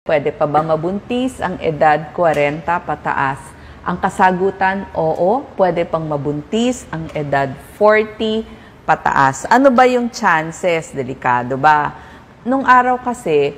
Pwede pa ba mabuntis ang edad 40 pataas? Ang kasagutan, oo, pwede pang mabuntis ang edad 40 pataas. Ano ba yung chances? Delikado ba? Nung araw kasi,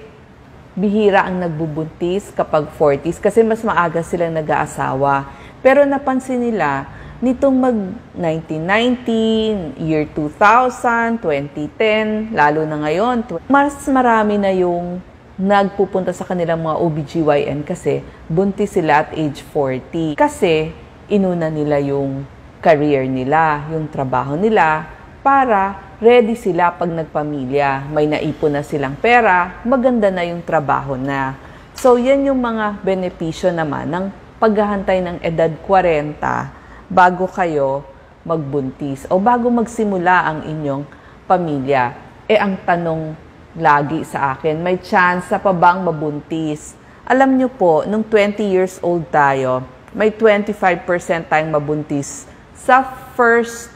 bihira ang nagbubuntis kapag 40s kasi mas maaga silang nag-aasawa. Pero napansin nila, nitong mag-1990, year 2000, 2010, lalo na ngayon, mas marami na yung nagpupunta sa kanilang mga OBGYN kasi buntis sila at age 40. Kasi inuna nila yung career nila, yung trabaho nila, para ready sila pag nagpamilya. May naipon na silang pera, maganda na yung trabaho na. So yan yung mga benepisyo naman ng paghahantay ng edad 40 bago kayo magbuntis o bago magsimula ang inyong pamilya. Ang tanong lagi sa akin, may chance pa bang mabuntis? Alam nyo po, nung 20 years old tayo, may 25% tayong mabuntis sa first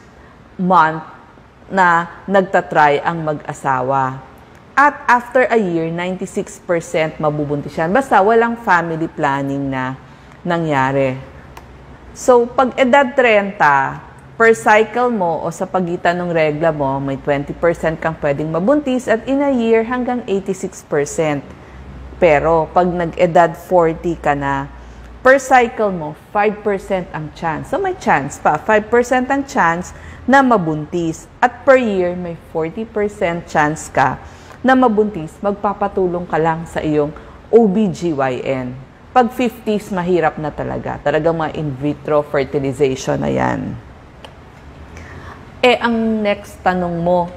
month na nagtatry ang mag-asawa. At after a year, 96% mabubuntis yan. Basta walang family planning na nangyari. So, pag edad 30, per cycle mo o sa pagitan ng regla mo, may 20% kang pwedeng mabuntis at in a year hanggang 86%. Pero pag nag-edad 40 ka na, per cycle mo, 5% ang chance. So may chance pa, 5% ang chance na mabuntis. At per year, may 40% chance ka na mabuntis. Magpapatulong ka lang sa iyong OBGYN. Pag 50s, mahirap na talaga. Talagang mga in vitro fertilization na yan. Ang next tanong mo,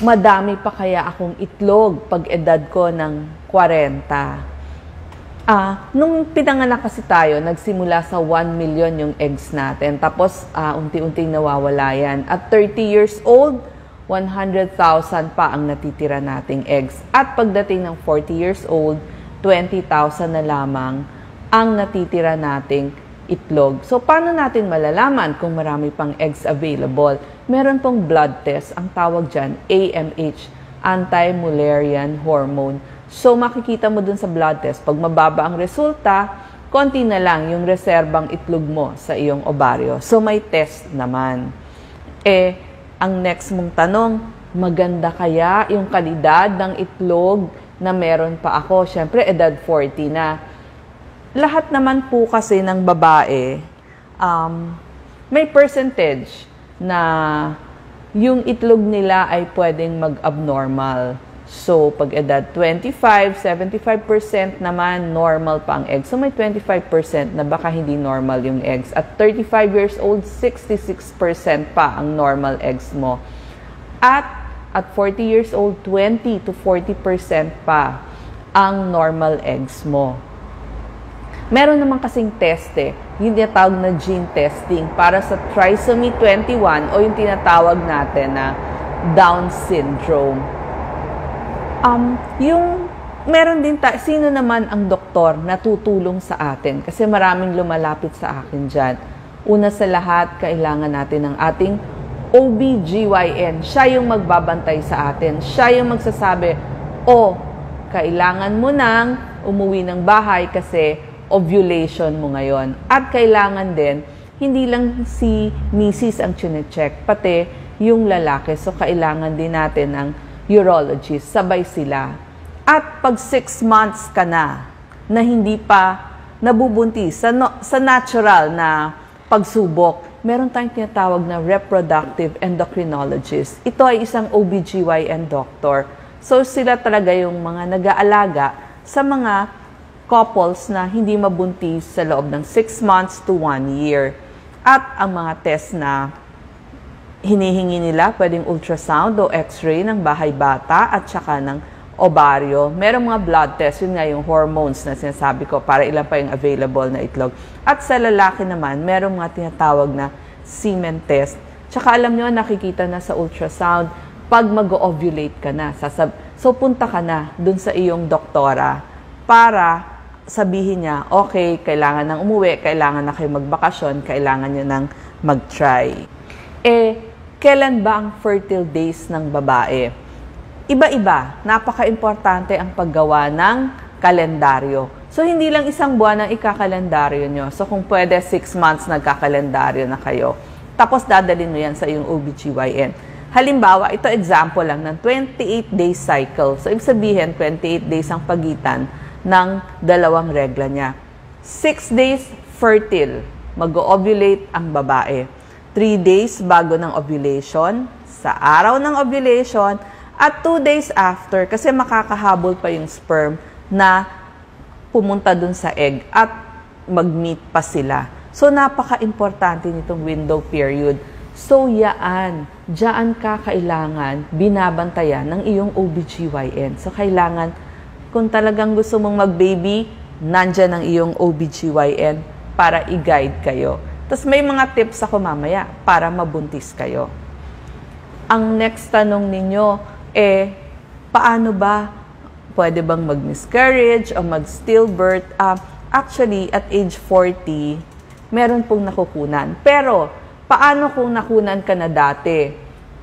madami pa kaya akong itlog pag edad ko ng 40? Nung pinanganak kasi tayo, nagsimula sa 1 million yung eggs natin. Tapos, unti-unting nawawala yan. At 30 years old, 100,000 pa ang natitira nating eggs. At pagdating ng 40 years old, 20,000 na lamang ang natitira nating itlog. So, paano natin malalaman kung marami pang eggs available? Meron pong blood test, ang tawag dyan, AMH, Anti-Mullerian Hormone. So, makikita mo dun sa blood test, pag mababa ang resulta, konti na lang yung reserbang itlog mo sa iyong ovaryo. So, may test naman. Ang next mong tanong, maganda kaya yung kalidad ng itlog na meron pa ako? Siyempre, edad 40 na. Lahat naman po kasi ng babae, may percentage na yung itlog nila ay pwedeng mag-abnormal. So, pag edad 25, 75% naman normal pa ang eggs. So, may 25% na baka hindi normal yung eggs. At 35 years old, 66% pa ang normal eggs mo. At 40 years old, 20 to 40% pa ang normal eggs mo. Meron naman kasing test yung tinatawag na gene testing para sa trisomy 21 o yung tinatawag natin na Down syndrome. Meron din sino naman ang doktor na tutulong sa atin? Kasi maraming lumalapit sa akin dyan. Una sa lahat, kailangan natin ng ating OBGYN. Siya yung magbabantay sa atin. Siya yung magsasabi, kailangan mo nang umuwi ng bahay kasi ovulation mo ngayon. At kailangan din, hindi lang si Mrs. ang chine-check, pati yung lalaki. So, kailangan din natin ng urologist. Sabay sila. At pag 6 months ka na hindi pa nabubuntis sa natural na pagsubok, meron tayong tinatawag na reproductive endocrinologist. Ito ay isang OBGYN doctor. So, sila talaga yung mga nag-aalaga sa mga couples na hindi mabuntis sa loob ng 6 months to 1 year. At ang mga test na hinihingi nila, pwedeng ultrasound o x-ray ng bahay bata at saka ng ovaryo. Merong mga blood test, yun nga yung hormones na sinasabi ko para ilan pa yung available na itlog. At sa lalaki naman, merong mga tinatawag na semen test. Tsaka alam nyo, nakikita na sa ultrasound, pag mag-ovulate ka na, so punta ka na dun sa iyong doktora para sabihin niya, okay, kailangan nang umuwi, kailangan na kayo magbakasyon, kailangan nyo nang mag-try. Kailan ba ang fertile days ng babae? Iba-iba. Napaka-importante ang paggawa ng kalendaryo. So, hindi lang isang buwan ang ikakalendaryo nyo. So, kung pwede, 6 months nagkakalendaryo na kayo. Tapos, dadalhin mo yan sa iyong OBGYN. Halimbawa, ito example lang ng 28-day cycle. So, ibig sabihin, 28 days ang pagitan ng dalawang regla niya. 6 days fertile, mag-ovulate ang babae. 3 days bago ng ovulation, sa araw ng ovulation, at 2 days after, kasi makakahabol pa yung sperm na pumunta dun sa egg at mag-meet pa sila. So, napaka-importante nitong window period. So, diyan ka kailangan binabantayan ng iyong OBGYN. So, kailangan, kung talagang gusto mong mag-baby, nandyan ang iyong OBGYN para i-guide kayo. Tapos, may mga tips ako mamaya para mabuntis kayo. Ang next tanong ninyo, paano ba pwede bang mag-miscarriage o mag-stillbirth? Actually, at age 40, meron pong nakukunan. Pero, paano kung nakunan ka na dati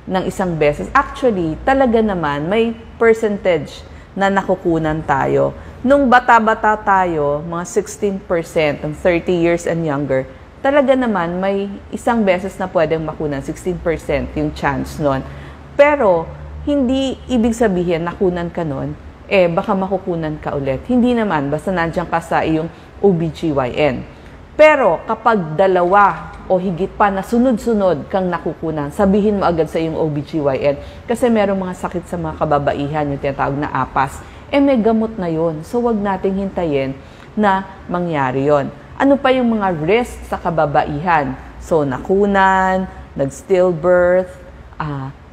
ng isang beses? Actually, talaga naman, may percentage na nakukunan tayo. Nung bata-bata tayo, mga 16%, ng 30 years and younger, talaga naman, may isang beses na pwedeng makunan, 16% yung chance nun. Pero, hindi ibig sabihin nakunan ka nun, baka makukunan ka ulit. Hindi naman, basta nandiyan ka sa iyong OBGYN. Pero kapag dalawa o higit pa na sunod-sunod kang nakukunan, sabihin mo agad sa iyong OBGYN kasi merong mga sakit sa mga kababaihan, yung tinatawag na APAS, may gamot na yon. So, wag nating hintayin na mangyari yon. Ano pa yung mga risk sa kababaihan? So, nakunan, nag-stillbirth,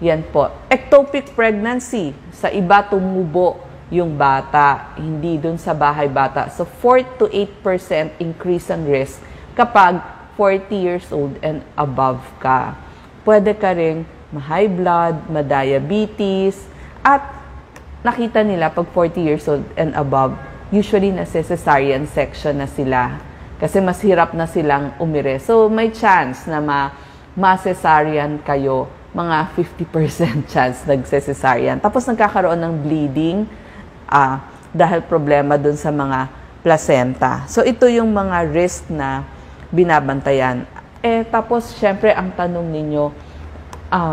yan po. Ectopic pregnancy, sa iba tumubo yung bata, hindi dun sa bahay bata. So, 4 to 8% increase ang risk kapag 40 years old and above ka. Pwede ka rin ma-high blood, ma-diabetes, at nakita nila pag 40 years old and above, usually cesarean section na sila. Kasi mas hirap na silang umire. So, may chance na ma-cesarean kayo, mga 50% chance nag-cesarean. Tapos nagkakaroon ng bleeding, dahil problema dun sa mga placenta. So, ito yung mga risk na binabantayan. Tapos, syempre, ang tanong ninyo,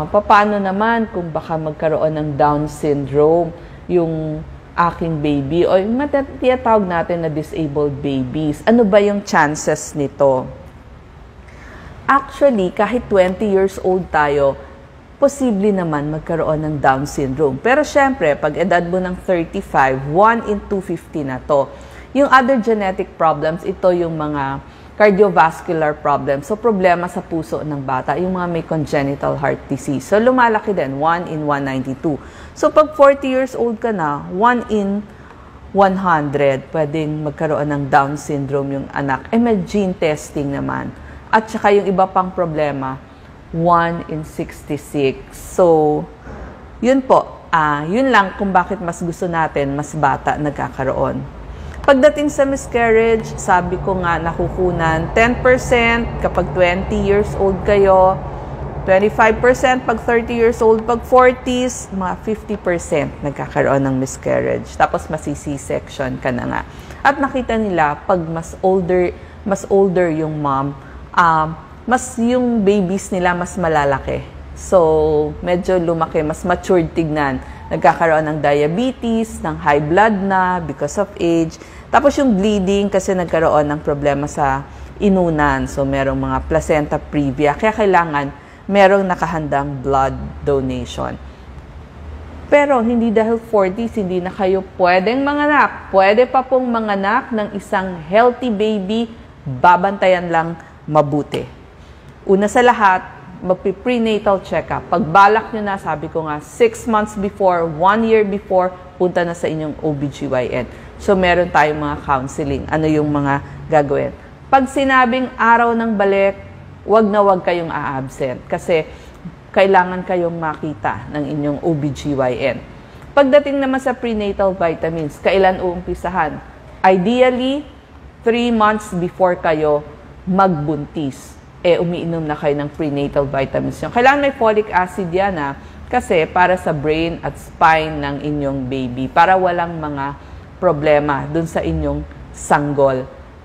paano naman kung baka magkaroon ng Down syndrome yung aking baby o yung tinatawag natin na disabled babies? Ano ba yung chances nito? Actually, kahit 20 years old tayo, posible naman magkaroon ng Down syndrome. Pero syempre, pag edad mo ng 35, 1 in 250 na to. Yung other genetic problems, ito yung mga cardiovascular problems. So, problema sa puso ng bata, yung mga may congenital heart disease. So, lumalaki din, 1 in 192. So, pag 40 years old ka na, 1 in 100, pwedeng magkaroon ng Down syndrome yung anak. May gene testing naman. At saka yung iba pang problema, 1 in 66. So, yun po. Yun lang kung bakit mas gusto natin, mas bata nagkakaroon. Pagdating sa miscarriage, sabi ko nga nakukunan 10% kapag 20 years old kayo, 25% pag 30 years old, pag 40s, mga 50% nagkakaroon ng miscarriage. Tapos C-section ka na nga. At nakita nila, pag mas older yung mom, mas yung babies nila mas malalaki. So, medyo lumaki, mas matured tignan. Nagkakaroon ng diabetes, ng high blood na because of age. Tapos yung bleeding kasi nagkaroon ng problema sa inunan. So, merong mga placenta previa. Kaya kailangan merong nakahandang blood donation. Pero hindi dahil 40s, hindi na kayo pwedeng manganak. Pwede pa pong manganak ng isang healthy baby, babantayan lang mabuti. Una sa lahat, magpi-prenatal check-up. Pagbalak nyo na, sabi ko nga, 6 months before, 1 year before, punta na sa inyong OBGYN. So, meron tayong mga counseling. Ano yung mga gagawin? Pag sinabing araw ng balik, wag na wag kayong a-absent. Kasi, kailangan kayong makita ng inyong OBGYN. Pagdating naman sa prenatal vitamins, kailan uumpisahan? Ideally, 3 months before kayo magbuntis. Umiinom na kayo ng prenatal vitamins nyo. Kailangan may folic acid yan kasi para sa brain at spine ng inyong baby, para walang mga problema dun sa inyong sanggol.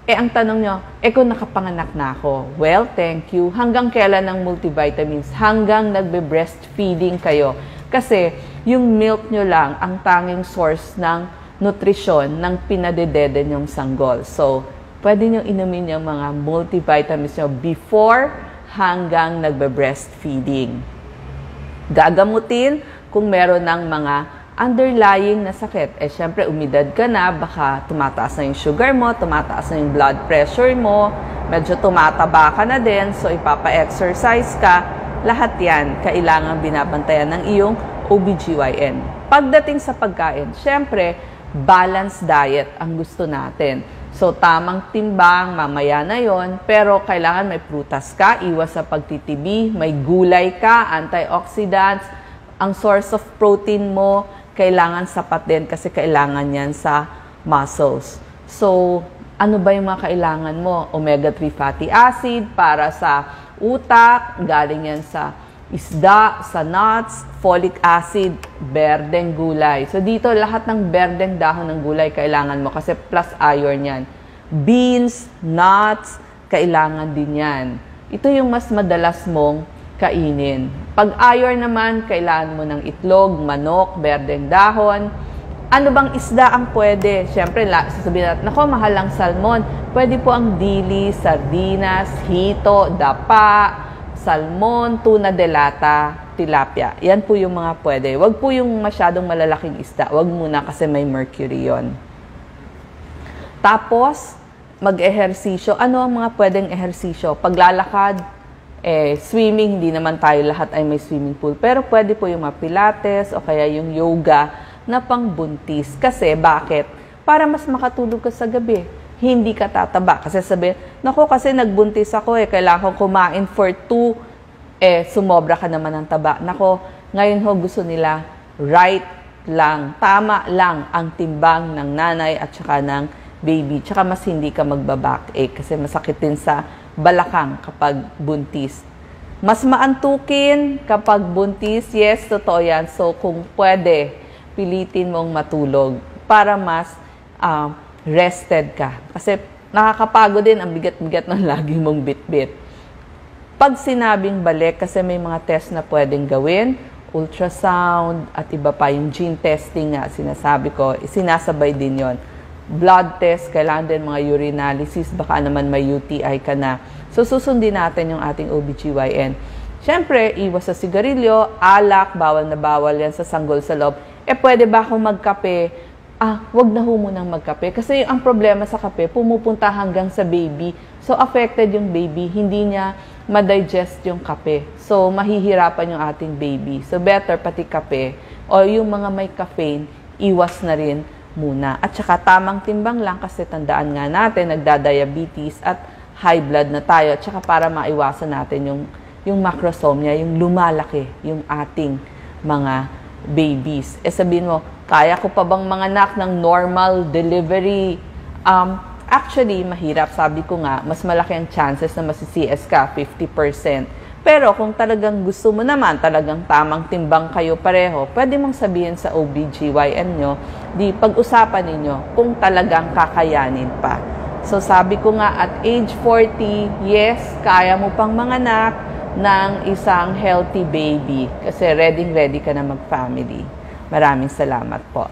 Ang tanong nyo, kung nakapanganak na ako? Well, thank you. Hanggang kailan ng multivitamins? Hanggang nagbe-breastfeeding kayo. Kasi yung milk nyo lang ang tanging source ng nutrisyon ng pinadedede nyong sanggol. So, pwede nyo inumin yung mga multivitamins nyo before hanggang nagbe-breastfeeding. Gagamutin kung meron ng mga underlying na sakit. Syempre, umidad ka na, baka tumataas na yung sugar mo, tumataas na yung blood pressure mo, medyo tumataba ka na din, so ipapa-exercise ka. Lahat yan, kailangan binabantayan ng iyong OBGYN. Pagdating sa pagkain, syempre, balanced diet ang gusto natin. So, tamang timbang, mamaya na yon, pero kailangan may prutas ka, iwas sa pagtitibi, may gulay ka, antioxidants, ang source of protein mo, kailangan sapat din kasi kailangan yan sa muscles. So, ano ba yung mga kailangan mo? Omega-3 fatty acid para sa utak, galing yan sa isda, sa nuts, folic acid, berdeng gulay. So, dito lahat ng berdeng dahon ng gulay kailangan mo kasi plus iron yan. Beans, nuts, kailangan din yan. Ito yung mas madalas mong kainin. Pag iron naman, kailangan mo ng itlog, manok, berdeng dahon. Ano bang isda ang pwede? Siyempre, sasabihin natin, nako, mahal ang salmon. Pwede po ang dili, sardinas, hito, dapa, salmon, tuna de lata, tilapia. Yan po yung mga pwede. Huwag po yung masyadong malalaking isda. Huwag muna kasi may mercury yon. Tapos, mag-ehersisyo. Ano ang mga pwedeng ehersisyo? Paglalakad, swimming, hindi naman tayo lahat ay may swimming pool. Pero pwede po yung mga pilates o kaya yung yoga na pangbuntis. Kasi bakit? Para mas makatulog ka sa gabi. Hindi ka tataba. Kasi sabi, naku, kasi nagbuntis ako kailangan ko kumain for 2, sumobra ka naman ng taba. Naku, ngayon gusto nila right lang, tama lang ang timbang ng nanay at saka ng baby. Tsaka mas hindi ka magbaback kasi masakit din sa balakang kapag buntis. Mas maantukin kapag buntis, yes, totoo yan. So, kung pwede, pilitin mong matulog para mas rested ka. Kasi nakakapagod din ang bigat-bigat ng lagi mong bit-bit. Pag sinabing balik, kasi may mga test na pwedeng gawin, ultrasound, at iba pa yung gene testing nga, sinasabi ko, sinasabay din yon. Blood test, kailangan din mga urinalysis, baka naman may UTI ka na. So, susundin natin yung ating OBGYN. Siyempre, iwas sa sigarilyo, alak, bawal na bawal yan sa sanggol sa loob. Pwede ba akong magkape? Wag na munang magkape. Kasi ang problema sa kape, pumupunta hanggang sa baby. So, affected yung baby. Hindi niya ma-digest yung kape. So, mahihirapan yung ating baby. So, better pati kape o yung mga may caffeine, iwas na rin muna. At saka tamang timbang lang kasi tandaan nga natin, nagda-diabetes at high blood na tayo. At saka para maiwasan natin yung macrosomia, yung lumalaki, yung ating mga babies. Sabihin mo, kaya ko pa bang manganak ng normal delivery? Actually, mahirap. Sabi ko nga, mas malaki ang chances na masi-CS ka, 50%. Pero kung talagang gusto mo naman, talagang tamang timbang kayo pareho, pwede mong sabihin sa OBGYN nyo, di pag-usapan ninyo kung talagang kakayanin pa. So sabi ko nga, at age 40, yes, kaya mo pang manganak ng isang healthy baby. Kasi ready ka na mag-family. Maraming salamat po.